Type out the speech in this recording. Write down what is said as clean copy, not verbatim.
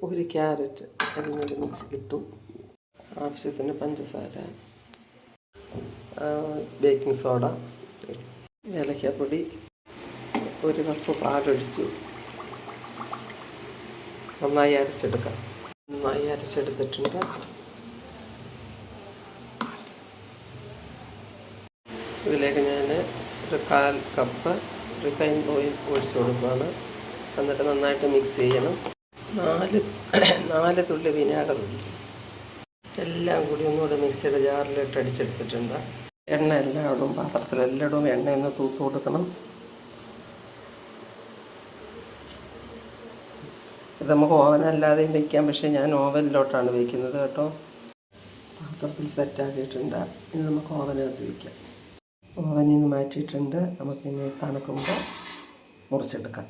ഒരു ക്യാരറ്റ് അരിഞ്ഞത് മിക്സിയിലിട്ടു. ആവശ്യത്തിന് പഞ്ചസാര, ബേക്കിംഗ് സോഡ, ഏലക്കാപ്പൊടി, ഒരു കപ്പ് പാലൊഴിച്ചു. നന്നായി അരച്ചെടുക്കാം. നന്നായി അരച്ചെടുത്തിട്ടുണ്ട്. ഇതിലേക്ക് ഞാൻ ഒരു 1/4 കപ്പ് റിഫൈൻഡ് ഓയിൽ ഒഴിച്ചു കൊടുക്കുകയാണ്. എന്നിട്ട് നന്നായിട്ട് മിക്സ് ചെയ്യണം. 4 തുള്ളി വിനാഗിരി ഒഴിക്കും. എല്ലാം കൂടി ഒന്നുകൂടെ മിക്സിയുടെ ജാറിലിട്ട് അടിച്ചെടുത്തിട്ടുണ്ട്. എണ്ണ എല്ലായിടും, പാത്രത്തിലെല്ലായിടും എണ്ണയൊന്ന് തൂത്ത് കൊടുക്കണം. ഇത് നമുക്ക് ഓവനല്ലാതെയും വയ്ക്കാം, പക്ഷേ ഞാൻ ഓവനിലോട്ടാണ് വയ്ക്കുന്നത് കേട്ടോ. പാത്രത്തിൽ സെറ്റാക്കിയിട്ടുണ്ട്. ഇനി നമുക്ക് ഓവനകത്ത് വയ്ക്കാം. ഓവനിൽ നിന്ന് മാറ്റിയിട്ടുണ്ട്. നമുക്കിനി തണുക്കുമ്പോൾ മുറിച്ചെടുക്കാം.